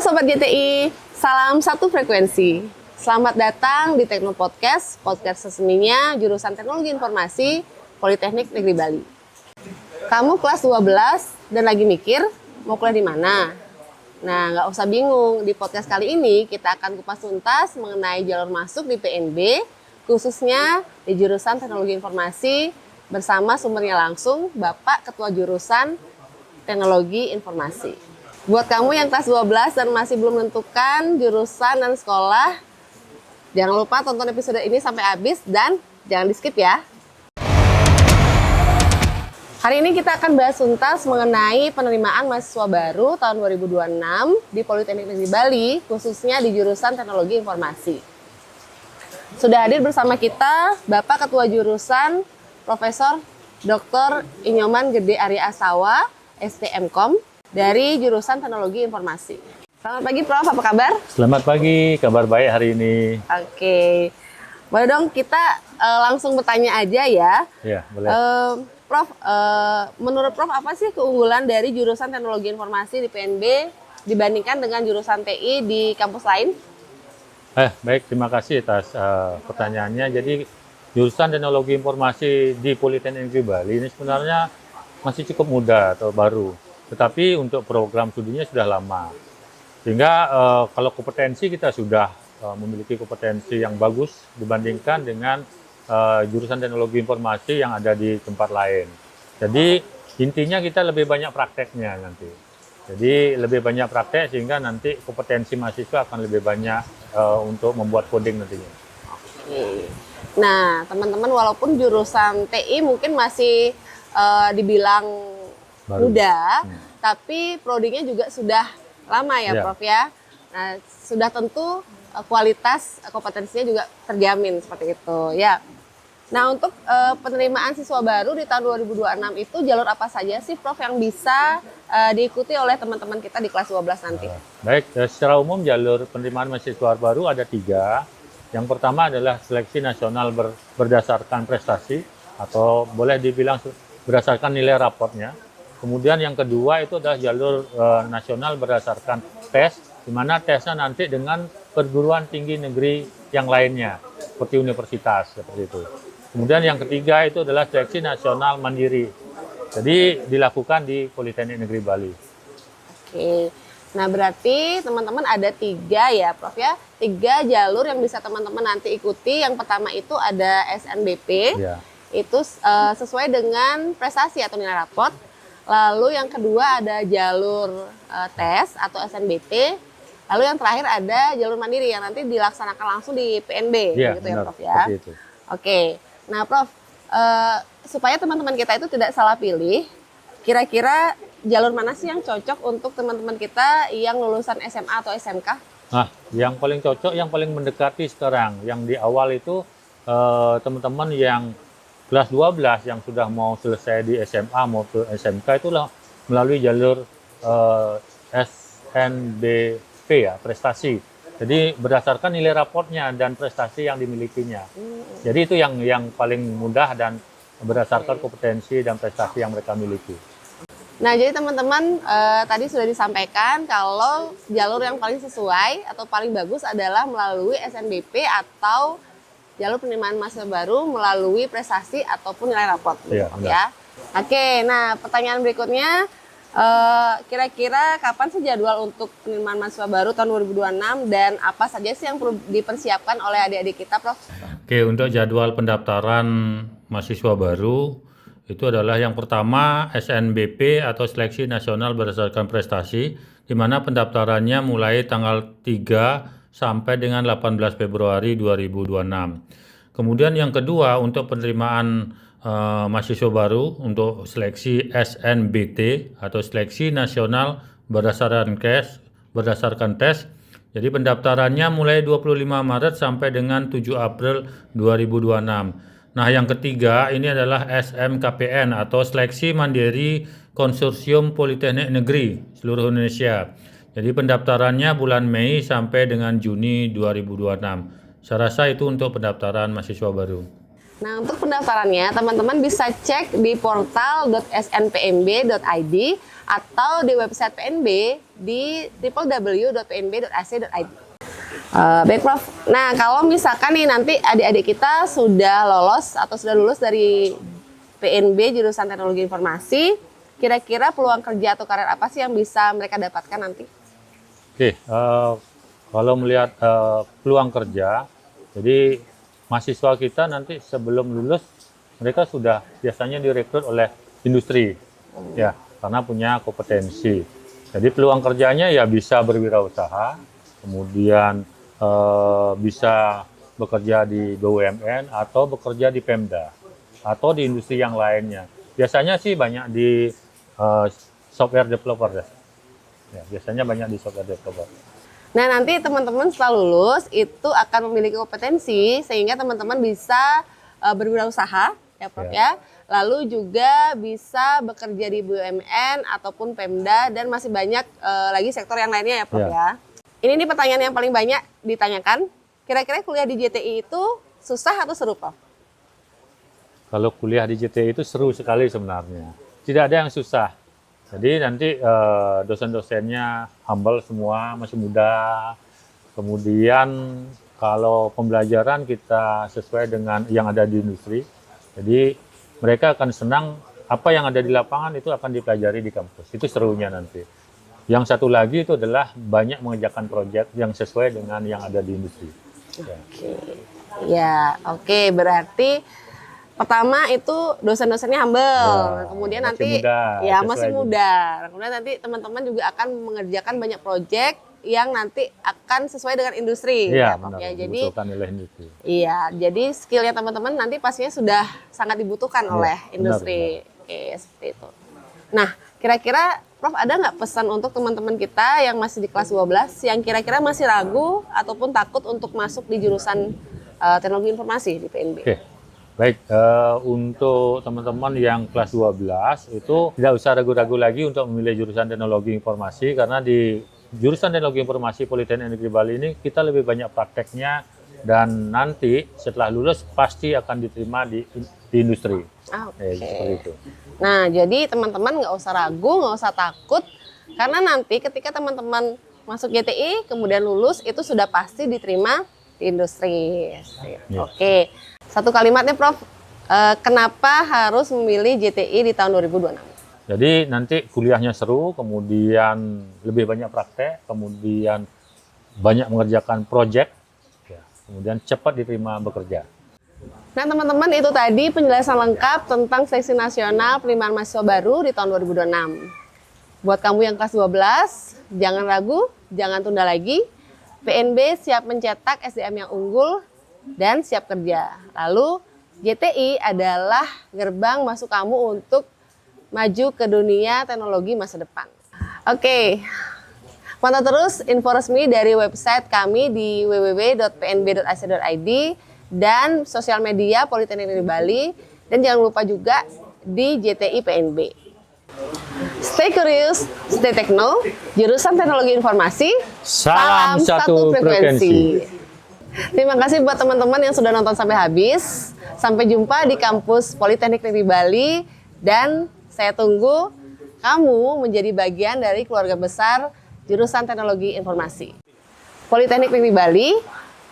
Sobat GTI, salam satu frekuensi. Selamat datang di Tekno Podcast, podcast resminya jurusan Teknologi Informasi Politeknik Negeri Bali. Kamu kelas 12 dan lagi mikir mau kuliah di mana? Nah, nggak usah bingung. Di podcast kali ini kita akan kupas tuntas mengenai jalur masuk di PNB, khususnya di jurusan Teknologi Informasi bersama sumbernya langsung Bapak Ketua Jurusan Teknologi Informasi. Buat kamu yang kelas 12 dan masih belum menentukan jurusan dan sekolah, jangan lupa tonton episode ini sampai habis dan jangan di-skip ya. Hari ini kita akan bahas tuntas mengenai penerimaan mahasiswa baru tahun 2026 di Politeknik Negeri Bali, khususnya di jurusan Teknologi Informasi. Sudah hadir bersama kita Bapak Ketua Jurusan Profesor Dr. Inyoman Gede Arya Asawa, STMkom, dari jurusan Teknologi Informasi. Selamat pagi Prof, apa kabar? Selamat pagi, kabar baik hari ini. Oke, boleh dong kita langsung bertanya aja ya. Ya, boleh. Prof, menurut Prof apa sih keunggulan dari jurusan Teknologi Informasi di PNB dibandingkan dengan jurusan TI di kampus lain? Baik, terima kasih atas pertanyaannya. Jadi jurusan Teknologi Informasi di Politeknik Negeri Bali ini sebenarnya masih cukup muda atau baru. Tetapi untuk program studinya sudah lama. Sehingga kalau kompetensi kita sudah memiliki kompetensi yang bagus dibandingkan dengan jurusan Teknologi Informasi yang ada di tempat lain. Jadi intinya kita lebih banyak prakteknya nanti. Jadi lebih banyak praktek sehingga nanti kompetensi mahasiswa akan lebih banyak untuk membuat coding nantinya. Oke. Nah, teman-teman walaupun jurusan TI mungkin masih dibilang Baru. muda, tapi prodinya juga sudah lama ya, Prof ya. Nah, sudah tentu kualitas kompetensinya juga terjamin seperti itu ya. Nah, untuk penerimaan siswa baru di tahun 2026 itu jalur apa saja sih Prof yang bisa diikuti oleh teman-teman kita di kelas 12 nanti? Baik, secara umum jalur penerimaan mahasiswa baru ada 3. Yang pertama adalah seleksi nasional berdasarkan prestasi atau boleh dibilang berdasarkan nilai raportnya. Kemudian yang kedua itu adalah jalur nasional berdasarkan tes, di mana tesnya nanti dengan perguruan tinggi negeri yang lainnya, seperti universitas, seperti itu. Kemudian yang ketiga itu adalah seleksi nasional mandiri. Jadi dilakukan di Politeknik Negeri Bali. Oke, nah berarti teman-teman ada 3 ya Prof ya, 3 jalur yang bisa teman-teman nanti ikuti. Yang pertama itu ada SNBP, Ya. itu sesuai dengan prestasi atau nilai raport. Lalu yang kedua ada jalur tes atau SNBT. Lalu yang terakhir ada jalur mandiri yang nanti dilaksanakan langsung di PNB, Ya, gitu ya benar, Prof ya. seperti itu. Oke, nah Prof, supaya teman-teman kita itu tidak salah pilih, kira-kira jalur mana sih yang cocok untuk teman-teman kita yang lulusan SMA atau SMK? Nah, yang paling cocok, yang paling mendekati sekarang, yang di awal itu teman-teman yang kelas 12 yang sudah mau selesai di SMA mau ke SMK itulah melalui jalur SNBP ya, prestasi. Jadi berdasarkan nilai raportnya dan prestasi yang dimilikinya. Jadi itu yang paling mudah dan berdasarkan kompetensi dan prestasi yang mereka miliki. Nah, jadi teman-teman tadi sudah disampaikan kalau jalur yang paling sesuai atau paling bagus adalah melalui SNBP atau jalur penerimaan mahasiswa baru melalui prestasi ataupun nilai raport. Iya, ya. Oke, nah pertanyaan berikutnya, kira-kira kapan sih jadwal untuk penerimaan mahasiswa baru tahun 2026 dan apa saja sih yang perlu dipersiapkan oleh adik-adik kita, Prof? Oke, untuk jadwal pendaftaran mahasiswa baru itu adalah yang pertama SNBP atau Seleksi Nasional Berdasarkan Prestasi, di mana pendaftarannya mulai tanggal 3 sampai dengan 18 Februari 2026. Kemudian yang kedua untuk penerimaan mahasiswa baru untuk seleksi SNBT atau Seleksi Nasional Berdasarkan Tes. Jadi pendaftarannya mulai 25 Maret sampai dengan 7 April 2026. Nah, yang ketiga ini adalah SMKPN atau Seleksi Mandiri Konsorsium Politeknik Negeri seluruh Indonesia. Jadi pendaftarannya bulan Mei sampai dengan Juni 2026. Saya rasa itu untuk pendaftaran mahasiswa baru. Nah, untuk pendaftarannya teman-teman bisa cek di portal.snpmb.id atau di website PNB di www.pnb.ac.id. Baik Prof. Nah kalau misalkan nih nanti adik-adik kita sudah lolos atau sudah lulus dari PNB jurusan Teknologi Informasi, kira-kira peluang kerja atau karir apa sih yang bisa mereka dapatkan nanti? Oke, kalau melihat peluang kerja, jadi mahasiswa kita nanti sebelum lulus mereka sudah biasanya direkrut oleh industri, ya, karena punya kompetensi. Jadi peluang kerjanya ya bisa berwirausaha, kemudian bisa bekerja di BUMN atau bekerja di Pemda atau di industri yang lainnya. Biasanya sih banyak di software developer, ya, biasanya banyak di software developer. Nah nanti teman-teman setelah lulus itu akan memiliki kompetensi sehingga teman-teman bisa berwirausaha, ya Prof ya. Lalu juga bisa bekerja di BUMN ataupun Pemda dan masih banyak lagi sektor yang lainnya ya Prof ya. Ini nih pertanyaan yang paling banyak ditanyakan. Kira-kira kuliah di JTI itu susah atau seru Prof? Kalau kuliah di JTI itu seru sekali sebenarnya. Tidak ada yang susah. Jadi nanti dosen-dosennya humble semua, masih muda. Kemudian kalau pembelajaran kita sesuai dengan yang ada di industri. Jadi mereka akan senang apa yang ada di lapangan itu akan dipelajari di kampus. Itu serunya nanti. Yang satu lagi itu adalah banyak mengerjakan proyek yang sesuai dengan yang ada di industri. Oke. Berarti pertama itu dosen-dosennya humble, kemudian nanti masih muda. Kemudian nanti teman-teman juga akan mengerjakan banyak proyek yang nanti akan sesuai dengan industri. Iya, benar. Ya, jadi oleh industri. Iya, jadi skillnya teman-teman nanti pastinya sudah sangat dibutuhkan oleh industri. Benar. Oke, seperti itu. Nah, kira-kira Prof ada nggak pesan untuk teman-teman kita yang masih di kelas 12 yang kira-kira masih ragu ataupun takut untuk masuk di jurusan teknologi informasi di PNB? Oke. Baik, untuk teman-teman yang kelas 12 itu tidak usah ragu-ragu lagi untuk memilih jurusan teknologi informasi karena di jurusan teknologi informasi Politeknik Negeri Bali ini kita lebih banyak prakteknya dan nanti setelah lulus pasti akan diterima di industri. Seperti itu. Nah, jadi teman-teman nggak usah ragu, nggak usah takut karena nanti ketika teman-teman masuk JTI kemudian lulus itu sudah pasti diterima di industri. Oke. Satu kalimatnya Prof, kenapa harus memilih JTI di tahun 2026? Jadi nanti kuliahnya seru, kemudian lebih banyak praktek, kemudian banyak mengerjakan proyek, kemudian cepat diterima bekerja. Nah teman-teman itu tadi penjelasan lengkap tentang seleksi nasional penerimaan mahasiswa baru di tahun 2026. Buat kamu yang kelas 12, jangan ragu, jangan tunda lagi. PNB siap mencetak SDM yang unggul dan siap kerja. Lalu JTI adalah gerbang masuk kamu untuk maju ke dunia teknologi masa depan. Oke, pantau terus info resmi dari website kami di www.pnb.ac.id dan sosial media Politeknik Negeri Bali. Dan jangan lupa juga di JTI PNB. Stay curious, stay techno, jurusan teknologi informasi. Salam satu frekuensi. Terima kasih buat teman-teman yang sudah nonton sampai habis. Sampai jumpa di kampus Politeknik Negeri Bali dan saya tunggu kamu menjadi bagian dari keluarga besar jurusan teknologi informasi. Politeknik Negeri Bali,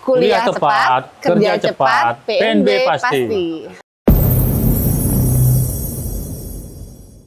kuliah tepat, kerja cepat, PNB pasti.